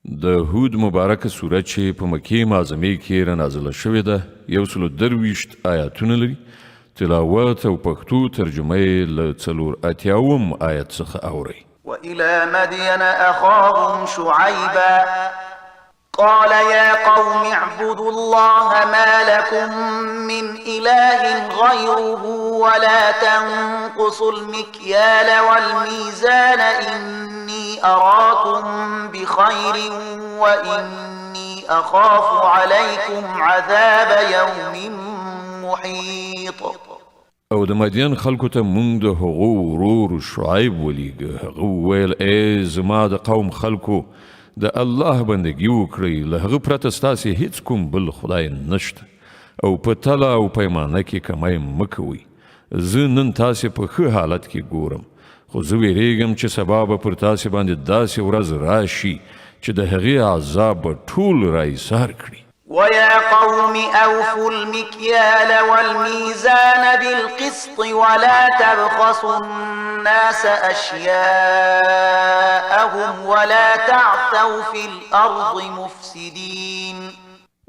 د هود مبارکه سوره چې په مکې معظمې کې رانازله شوې ده 123 آیاتونه لري. تلاوت او پښتو ترجمه یې له 4 آیت څخه اورئ. وإلى مدين أخاهم شعيبا قال يا قوم اعبدوا الله ما لكم من إله غيره ولا تنقصوا المكيال والميزان إني أراكم بخير وإني أخاف عليكم عذاب يوم محيط. او د مدین خلکو ته مونږ د هغو ورور شعیب ولیږه. هغه وویل ای زما د قوم خلکو د الله بندګي وکړئ، له هغه پرته ستاسې هیڅ کوم بل خدای نشته او په تله او پیمانه کې کمی مه کوئ. زه نن تاسې په ښه حالت کې ګورم، خو زه ویریږم چې سبا به پر تاسې باندې داسې ورځ راشي چې د هغې عذاب به ټول رایسار کړي. ويا قوم أوفوا المكيال والميزان بالقسط ولا تبخسوا الناس أشياءهم ولا تعثوا في الأرض مفسدين.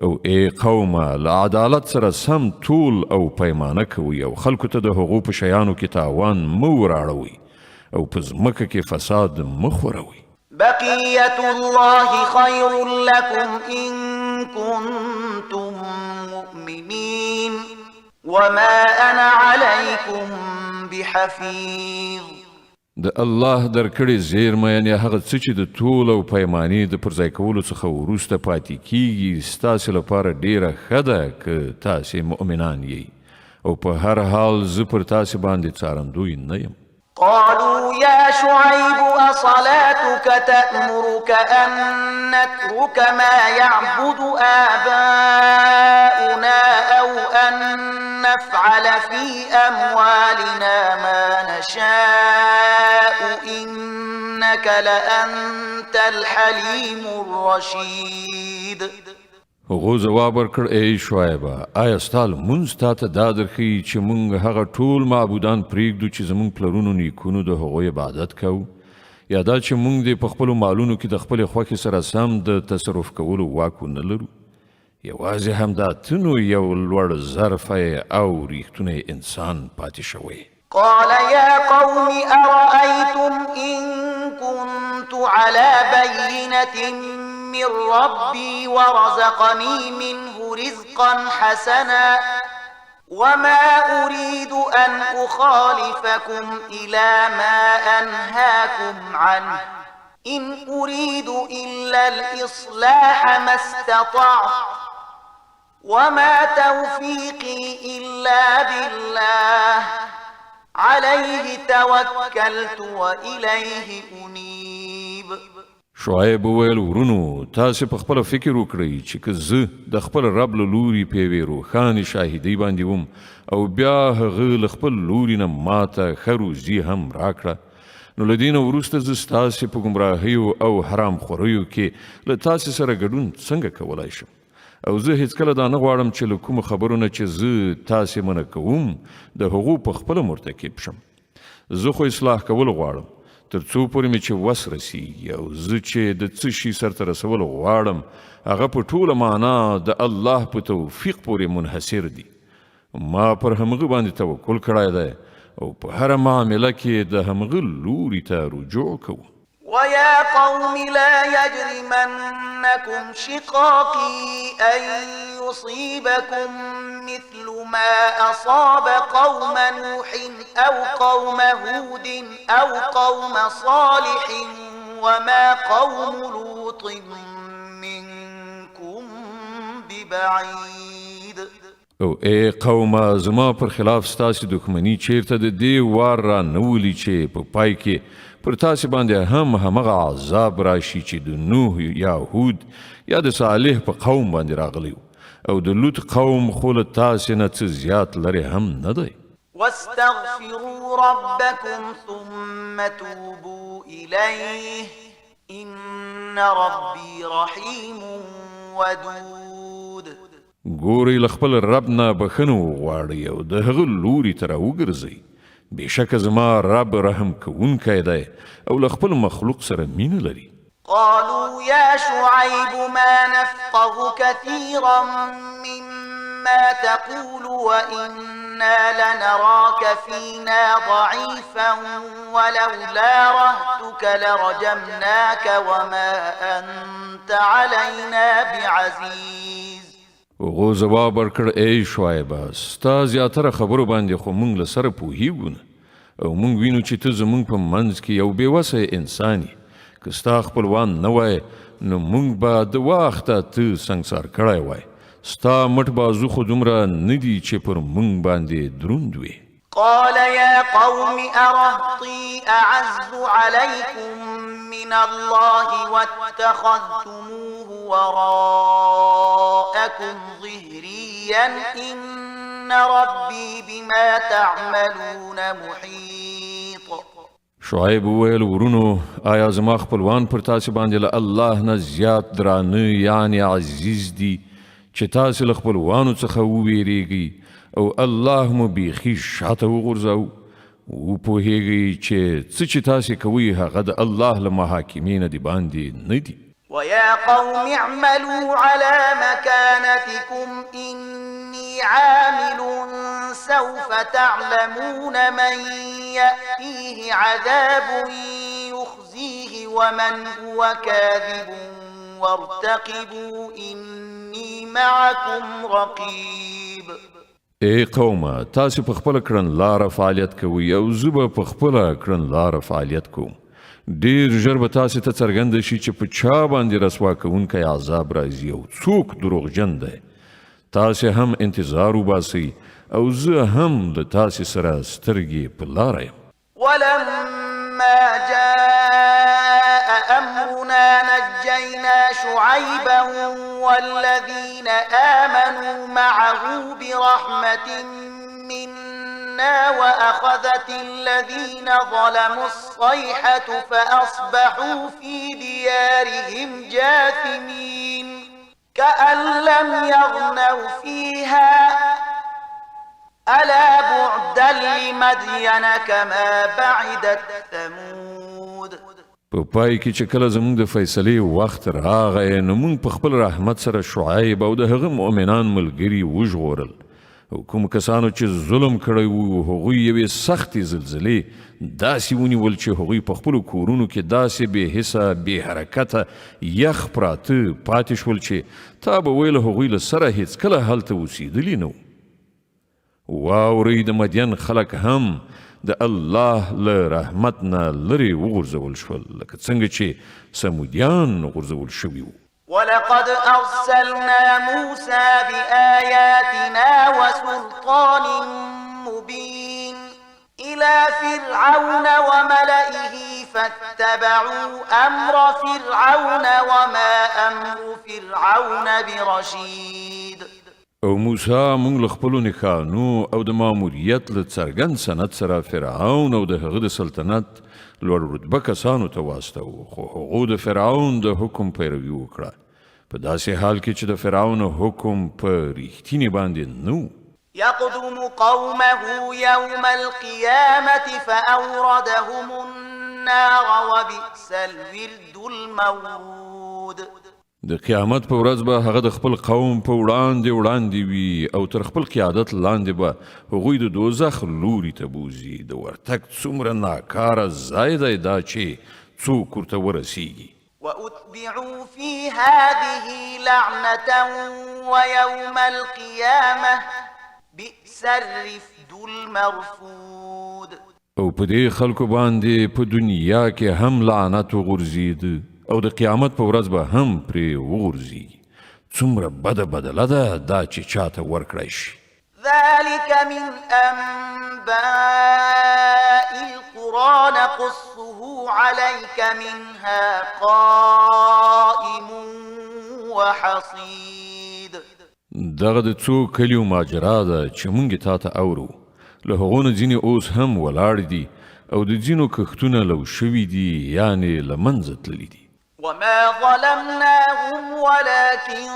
او ای قومه له عدالت سره سم طول او پیمانه کوئ او خلکو ته د هغو په شیانو کې تاوان مه وراړوئ او په ځمکه کې فساد مه خوروئ. بقية الله خير لكم إن كنتم مؤمنين وما أنا عليكم بحفيظ. د الله درکړې زیرمه یعنې هغه څه چې د طول او پیمانې د پرځای کولو څخه وروسته پاتې کیږي ستاسې لپاره ډیره ښه ده که تاسې مؤمنان یئ او په هر حال زه پر تاسې باندې څارندوی نه یم. قالوا يا شعيب أصلاتك تأمرك أن نترك ما يعبد آباؤنا أو أن نفعل في أموالنا ما نشاء إنك لأنت الحليم الرشيد. هغو ځواب ورکړ ای شعیبه آیا ستا لمونځ تا ته دا درښیي چې موږ هغه ټول معبودان پرېږدو چې زموږ پلرونو نیکونو د هغوی عبادت کوو، یا دا چې موږ دې په خپلو مالونو کې د خپلې خوښې سره سم د تصرف کولو واک ونه لرو؟ یوازې همدا ته نو یو لوړ ظرفی او ریښتونی انسان پاتې شوی. قال يا قوم أرأيتم إن كنت على بينة من ربي ورزقني منه رزقا حسنا وما أريد أن أخالفكم إلى ما أنهاكم عنه إن أريد إلا الإصلاح ما استطعت وما توفيقي إلا بالله عليه توكلت وإليه أنيب. شعیب وویل ورونو تاسې په خپله فکر وکړئ چې که زه د خپل رب له لوري په یوې روښانې شاهدۍ باندې وم او بیا هغه له خپل لوري نه ماته ښه روزي هم راکړه، نو له دې نه وروسته زه ستاسې په ګمراهیو او حرام خوریو کې له تاسې سره ګډون څنګه کولی شم؟ او زه هیڅکله دا نه غواړم چې له کومو خبرو نه چې زه تاسې منع کوم د هغو په خپله مرتکب شم. زه خو اصلاح کول غواړم تر څو پورې مې چې وس رسیږي او زه چې د څه شي سرته رسول غواړم هغه په ټوله معنا د الله په توفیق پورې منحصر دي. ما پر همغه باندې توکل کړی دی او په هره معامله کې د همغه لوري ته رجوع کوم. ويا قوم لا يجرمنكم شقاقي أن يصيبكم مثل ما أصاب قوم نوح أو قوم هود أو قوم صالح وما قوم لوط منكم ببعيد. او ای قومه زما پر خلاف ستاسې دښمني چیرته د دې وار را نولي چې په پای کې پر تاسې باندې هم همغه عذاب راشي چې د نوح یا هود یا د صالح په قوم باندې راغلی او د لوط قوم خو له تاسې نه څه زیات لرې هم نه دی. واستغفروا ربكم ثم توبوا إليه إن ربي رحيم ودود. ګورئ له خپل رب نه بخښنه وغواړئ او د هغه لوري ته راوګرځئ. بېشکه زما رب رحم کوونکی دی او له خپل مخلوق سره مینه لري. قالوا يا شعيب ما نفقه كثيرا مما تقول وإنا لنراك فينا ضعيفا ولولا رهتك لرجمناك وما أنت علينا بعزيز. هغو ځواب ورکړ ای شعیبه ستا زیاتره خبرو باندې خو موږ له سره پوهیږو نه او موږ وینو چې ته زموږ په منځ کې یو بېوسه انسان یې که ستا خپلوان نه وای نو موږ به د وخته ته سنګسار کړی وای ستا مټ بازو خو دومره نه دي چې پر موږ باندې دروند وي. قال يا قوم أرهطي أعز عليكم من الله واتخذتموه وراءكم ظهريا إن ربي بما تعملون محيط. شعیب وویل ورونو آیا زما خپلوان پر تاسې باندې له الله نه زیات درانه یعنی عزیز دي چې تاسې له خپلوانو څخه وویریږئ او الله مو بیخي شاته وغورځاو وپوهیږئ چې څه چې تاسې کوئ هغه د الله له محاکمې نه د باندې نه دي. ويا قوم اعملوا على مكانتكم إني عامل سوف تعلمون من يأتيه عذاب يخزيه ومن هو كاذب وارتقبوا إني معكم رقيب. ای قومه تاسې په خپله کړنلاره فعالیت کوئ او زه به په خپله کړنلاره فعالیت کوم. ډیر ژر به تاسې ته څرګنده شي چې په چا باندې رسوا کوونکی عذاب راځي او څوک دروغجن دی. تاسې هم انتظار وباسئ او زه هم له تاسې سره سترګې په لاره یم. ولما جاء أمرنا نجينا شعيبا والذين آمنوا معه برحمة منا وأخذت الذين ظلموا الصيحة فأصبحوا في ديارهم جاثمين كأن لم يغنوا فيها ألا بعدا لمدين كما بعدت ثمود. په پای کې چې کله زموږ د فیصلې وخت راغی نو موږ په خپل رحمت سره شعیب او د هغه مؤمنان ملګري وژغورل او کوم کسانو چې ظلم کړی وو هغوی یوې سختې زلزلې داسې ونیول چې هغوی په خپلو کورونو کې داسې بې حسه بې حرکته یخ پراته پاتې شول چې تا به ویل هغوی له سره هیڅکله هلته اوسېدلي نه وو. واورئ د مدین خلک هم د الله له رحمت نه لرې وغورځول شول لکه څنګه چې سمودیان غورځول شوي وو. ولقد أرسلنا موسى بآياتنا وسلطان مبين إلى فرعون وملئه فاتبعوا أمر فرعون وما أمر فرعون برشيد. او موسی مونږ له خپلو نښانو او د ماموریت له څرګند سند سره فرعون او د هغه د سلطنت لوړ رتبه کسانو ته واستوه خو هغو د فرعون د حکم پیروي وکړه په داسې حال کې چې د فرعون حکم په ریښتینې باندې نه و. يقدم قومه يوم القيامة فأوردهم النار وبئس الورد المورود. د قیامت په ورځ به هغه د خپل قوم په وړاندې وي او تر خپل قیادت لاندې به هغوی د دوزخ لوري ته بوزي. د ورتګ څومره ناکاره ځای دی دا چې څوک ورته ورسیږي. وأتبعوا في هذه لعنة ويوم القيامة بئس الرفد المرفود. او په دې خلکو باندې په دنیا کې هم لعنت وغورځید او د قیامت په ورځ به هم پرې وغورځي. څومره بده بدله ده دا چې چاته ورکړی شي. ذلك من أنباء القرى نقصه عليك منها قائم وحصيد. دغه د څو کلیو ماجرا ده چې مونږ تا ته اورو له هغو نه ځینې اوس هم ولاړ دي او د ځینو کښتونه لو شوي دي یعنې له منځه تللي دي. وما ظلمناهم ولكن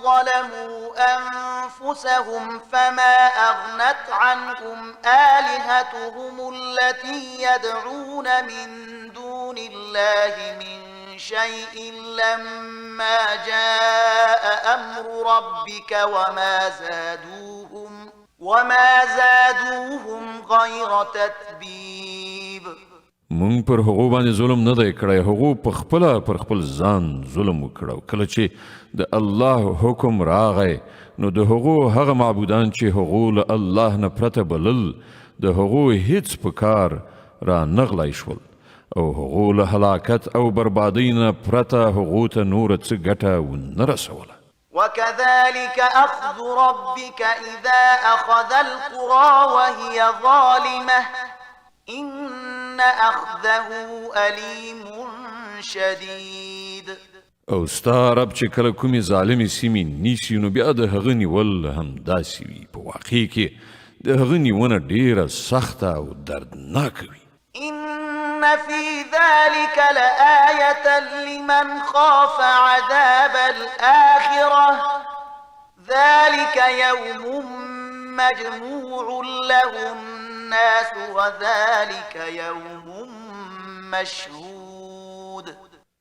ظلموا أنفسهم فما أغنت عنهم آلهتهم التي يدعون من دون الله من شيء لما جاء أمر ربك وما زادوهم غير تتبيب. مونږ پر هغو باندې ظلم نه دی کړی، هغو په خپل ځان ظلم وکړو. کله چې د الله حکم راغی نو د هغو هغه معبودان چې هغو له الله نه پرته بلل د هغو هیڅ په کار را نغلی شول او هغو له هلاکت او بربادۍ نه پرته هغو ته نوره څه ګټه ونه رسوله. وكذلك أخذ ربك إذا أخذ القرى وهي ظالمة إن أخذه أليم شديد. او ستا رب چې کله کومې ظالمې سیمې نیسي نو بیا د هغه نیول همداسې وي. په واقع کې د هغه نیونه ډیره سخته او دردناکه وي. إن في ذلك لآية لمن خاف عذاب الآخرة ذلك يوم مجموع له الناس وذلك يوم مشهود.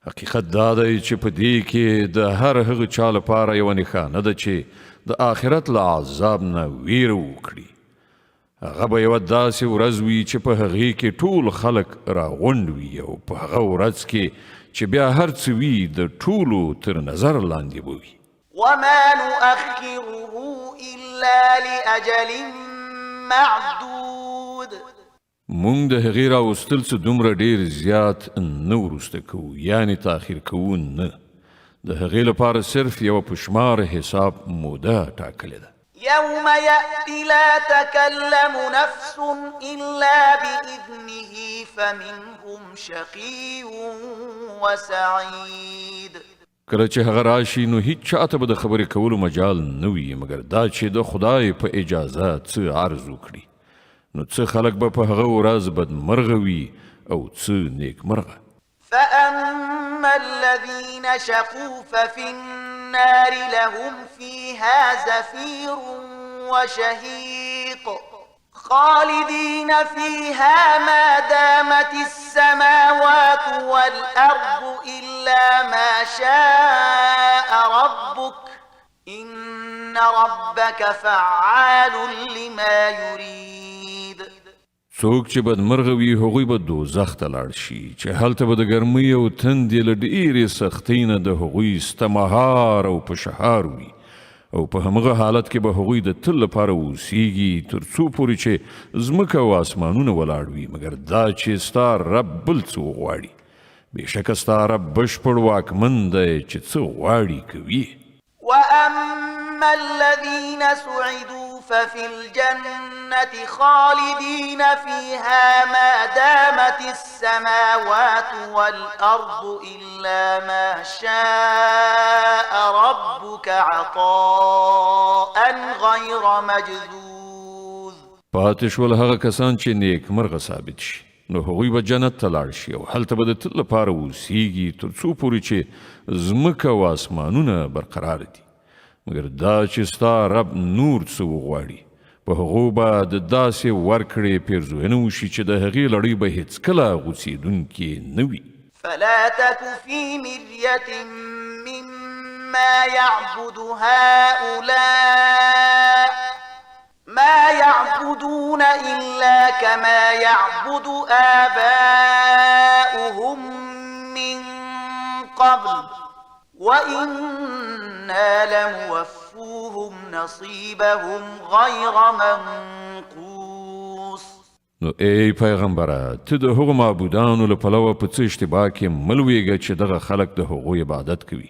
حقیقت دا دی چې په دې کې د هر هغه چا لپاره یوه نښانه ده چې د آخرت له عذاب نه ویره وکړي. هغه به یوه داسې ورځ وي چې په هغې کې ټول خلک راغونډ وي او په هغه ورځ کې چې بیا هر څه وي د ټولو تر نظر لاندې به وي. وما نؤخره إلا لأجل معدود. مونږ د هغې راوستل څه دومره ډېر زیات نه وروسته کوو، یعنې تاخیر کوو نه. د هغې لپاره صرف یوه په شمار حساب موده ټاکلې ده. يوم يأتي لا تكلم نفس إلا بإذنه فمنهم شقي وسعيد. کله چې هغه راشي نو هیڅ چاته به د خبرې کولو مجال نه وي مګر دا چې د خدای په اجازه څه عرض وکړي. نو څه خلک به په هغه ورځ بدمرغه وي او څه نیکمرغه. فأما الذين شقوا ففي النار لهم فيها زفير وشهيق خالدين فيها ما دامت السماوات والأرض إلا ما شاء ربك إن ربك فعال لما يريد. څوک چې بدمرغه وي هغوی به دوزخ ته لاړ شي چې هلته به د ګرمۍ او تندې له ډېرې سختۍ نه د هغوی ستمهار او پشهار وي او په همغه حالت کې به هغوی د تل لپاره اوسیږي تر څو پورې چې ځمکه او اسمانونه ولاړ وي مګر دا چې ستا رب بل څه وغواړي. بېشکه ستا رب بشپړ واکمن دی چې څه غواړي کوي. وأما الذين سعدوا ففي الجنة خالدين فيها ما دامت السماوات والأرض إلا ما شاء ربك عطاء غير مجذوذ. پاتې شول هغه کسان چې نیکمرغه ثابت شي نو هغوی به جنت ته لاړ شي او هلته به د تل لپاره اوسیږي تر څو پورې چې ځمکه او اسمانونه برقرار دي مګر دا چې ستا رب نور څه وغواړي په هغو به د داسې ورکړې پیرزوینه وشي چې د هغې لړۍ به هیڅکله غوڅېدونکې نه وي. فلا تك في مرية مما يعبد هؤلاء ما يعبدون إلا كما يعبد آباؤهم من قبل وإنا لموفوهم نصيبهم غير منقوص. نو ای پیغمبره ته د هغو معبودانو له پلوه په څه اشتباه کې مه لویږه چې دغه خلک د هغو عبادت کوي.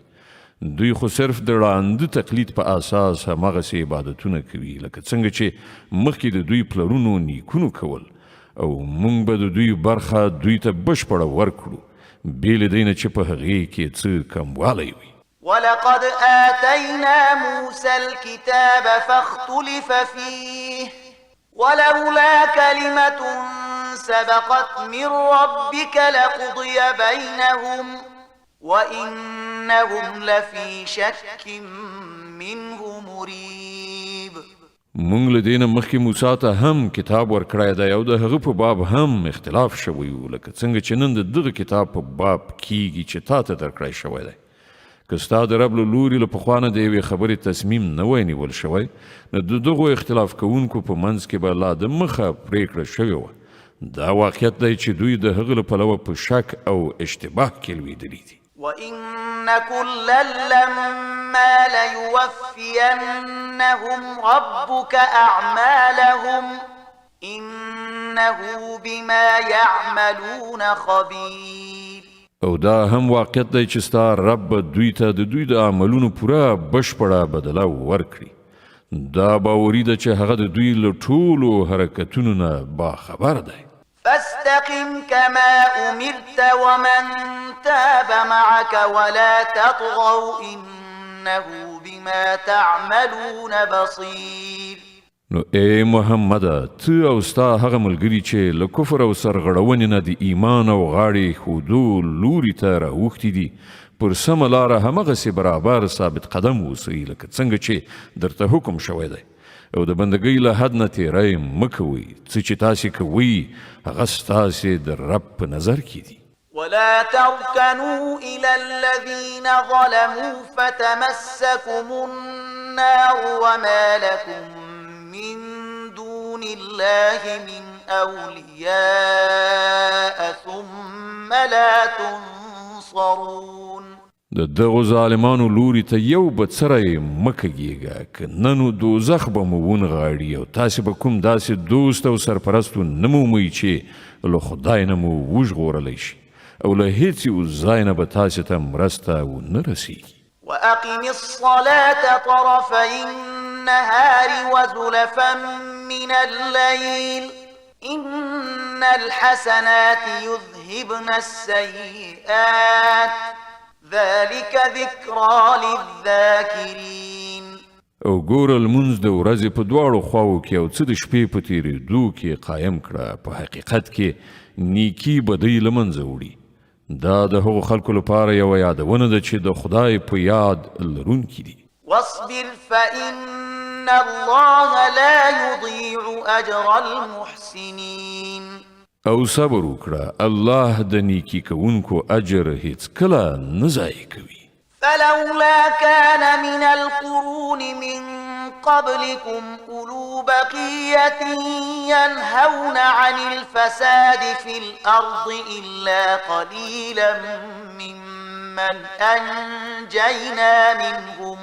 دوی خو صرف د ړانده تقلید په اساس همغسې عبادتونه کوي لکه څنګه چې مخکې د دوی پلرونو نیکونو کول او موږ به د دوی برخه دوی ته بشپړه ورکړو بې له دې نه چې په هغې کې څه کموالی وي. ولقد آتينا موسى الكتاب فاختلف فيه ولولا كلمة سبقت من ربك لقضي بينهم وإنهم لفي شك منه مريب. مونږ له دې نه مخکې موسی ته هم کتاب ورکړی دی او د هغه په باب هم اختلاف شوی و، لکه څنګه چې نن د دغه کتاب په باب کیږي چې تا ته درکړی شوی دی. که ستا د رب له لوري له پخوا نه د یوې خبرې تصمیم نه وای نیول شوی، نو د دغو اختلاف کوونکو په منځ کې به لا د مخه پرېکړه شوې وه. دا واقعیت دی چې دوی د هغه له پلوه په شک او اشتباه کې لوېدلي دي. وَإِنَّ كُلًّا لَمَّا لَيُوَفِّيَنَّهُمْ رَبُّكَ أَعْمَالَهُمْ إِنَّهُ بِمَا يَعْمَلُونَ خَبِيرٌ. او دا هم واقعیت دی چې ستا رب به دوی ته د دوی د عملونو پوره بشپړه بدله ورکړي. دا باوري ده چې هغه د دوی له ټولو حرکتونو نه باخبر دی. فاستقم كما أمرت ومن تاب معك ولا تطغوا إنه بما تعملون بصير. نو ای محمد، ته او ستا هغه ملګري چې له کفر او سرغړونې نه د ایمان او غاړې ښودو لوري ته راوښتي دي، پر سمه لاره همغسې برابر ثابت قدم اوسئ لکه څنګه چې درته حکم شوی دی. او د بندګۍ له حد نه تیری مه کوئ. څه چې تاسې کوئ هغه ستاسې د رب په نظر کې دي. ولا تركنوا إلى الذين ظلموا فتمسكم النار وما لكم من دون الله من أولياء ثم لا تنصرون. د دغو ظالمانو لوري ته یو بڅری مکږیږه، که نه نو دوزخ به مو ونغاړي او تاسې به کوم داسې دوست او سرپرست ونمومئ چې له خدای نه مو وژغورلی شي او له هیڅ یو ځای نه به تاسې ته مرسته ونه رسیږي. وأقم الصلاة طرفي النهار وزلفا من الليل إن الحسنات يذهبن السيئات ذلك ذكرى للذاكرين. او ګوره لمونځ د ورځې په دواړو خواو کې او څه د شپې په تېرېدو کې قایم کړه، په حقیقت کې نیکي بدۍ له منځه وړي. دا د هغو خلکو لپاره یوه یادونه ده چې د خدای په یاد لرونکي دي. واصبر فإن الله لا يضيع أجر المحسنين. او صبر وکړه، الله د نیکی کوونکو اجر هیڅ کله نه ضایع کوي. فلولا كان من القرون من قبلكم أولو بقية ينهون عن الفساد في الأرض إلا قليلا ممن أنجينا منهم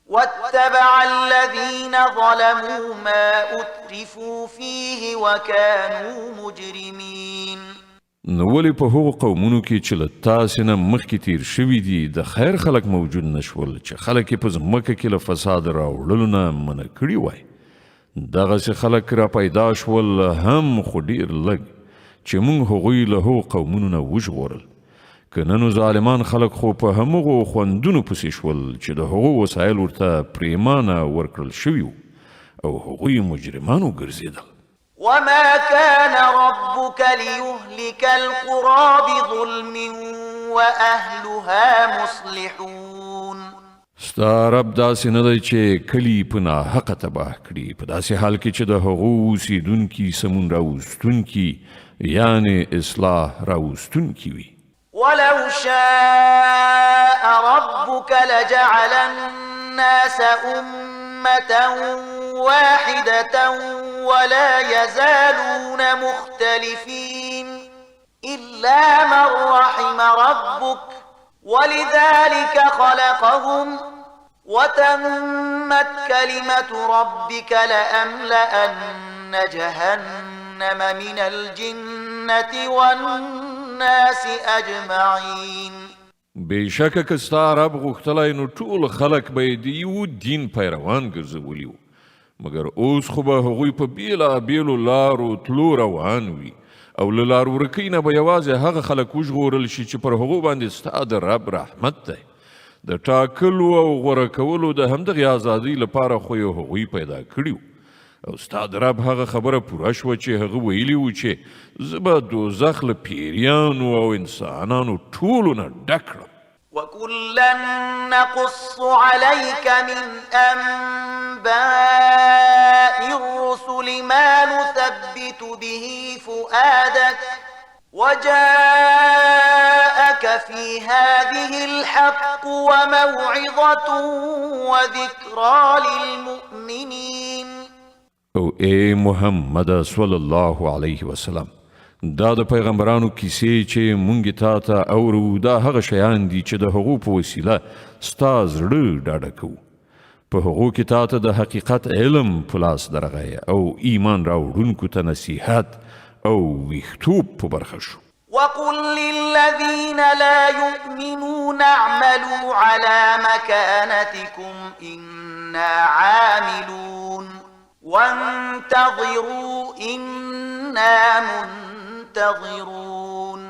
واتبع الذين ظلموا ما أترفوا فيه وكانوا مجرمين. نو ولې په هغو قومونو کې چې له تاسې نه مخکې تیر شوي دي د خیر خلک موجود نشول چې خلک یې په ځمکه کې له فساد راوړلو نه منع کړي وای؟ دغسې خلک را پیدا شول هم خو ډېر لږ چې موږ هغوی له هغو قومونو نه وژغورل. که نه نو ظالمان خلک خو په همغو خوندونو پسې شول چې د هغو وسایل ورته پریمانه ورکړل شوي وو او هغوی مجرمان وګرځېدل. وما كان ربك ليهلك القرى بظلم وأهلها مصلحون. ستا رب داسې نه دی چې کلي په ناحقه تباه کړي په داسې حال کې چې د هغو اوسېدونکي سمون راوستونکي یعنې اصلاح راوستونکي وي. ولو شاء ربك لجعل الناس أمة واحدة ولا يزالون مختلفين إلا من رحم ربك ولذلك خلقهم وتمت كلمة ربك لأملأن جهنم من الجنة والناس أجمعين. بېشکه که ستا رب غوښتلی نو ټول خلک به یې د یو دین پیروان ګرځولي وو، مګر اوس خو به هغوی په بېلابېلو لارو تلو روان وي او له لار ورکۍ نه به یوازې هغه خلک وژغورل شي چې پر هغو باندې ستا د رب رحمت دی. د ټاکلو او غوره کولو د همدغې ازادۍ لپاره خو یې هغوی پیدا کړي وو او ستا د رب هغه خبره پوره شوه چې هغه ویلي وو چې زه به دوزخ له پیریانو او انسانانو ټولو نه ډک کړم. وكلا نقص عليك من أنباء في الرسل ما نثبت به فؤادك وجاءك في هذه الحق وموعظة وذكرى للمؤمنين. او اے محمد صلی الله علیه وسلم، دا د پیغمبرانو کیسې چې مونږ تا ته اورو دا هغه شیان دي چې د هغو په وسیله ستا زړه ډاډه کوو. په هغو کې تا ته د حقیقت علم په لاس درغی او ایمان راوړونکو ته نصیحت او ویښتوب په برخه شو. وقل للذين لا يؤمنون اعملوا على مكانتكم إنا عاملون وانتظروا إنا منتظرون.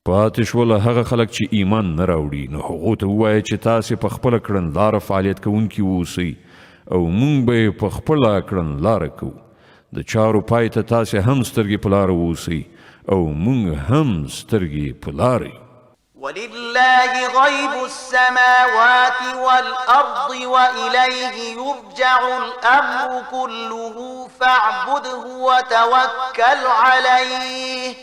پاتې شول هغه خلک چې ایمان نه راوړي، نو هغو ته ووایه چې تاسې په خپله کړنلاره فعالیت کوونکي واوسئ او موږ به یې په خپله کړنلاره کوو. د چارو پای ته تاسې هم سترګې په لاره واوسئ او موږ هم سترګې په لاره یو. ولله غيب السماوات والأرض وإليه يرجع الأمر كله فاعبده وتوكل عليه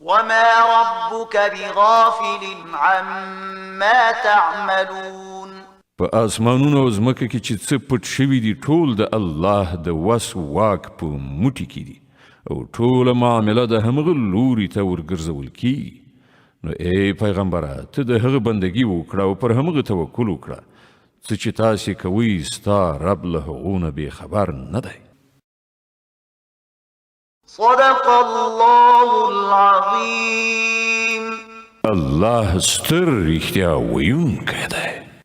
وما ربك بغافل عما تعملون. په اسمانونو او ځمکه کې چې څه پټ شوي دي ټول د الله د وس واک په موټي کې دي او ټوله معامله د همغه لوري ته ورګرځول کیږي. نو ای پیغمبره، ته د هغه بندګي وکړه او پر همغه توکل وکړه څه چې تاسې کوئ، ستا رب له هغو نه بې خبر نه دی. صدق الله العظيم. الله ستر رښتیا ویونکی دی.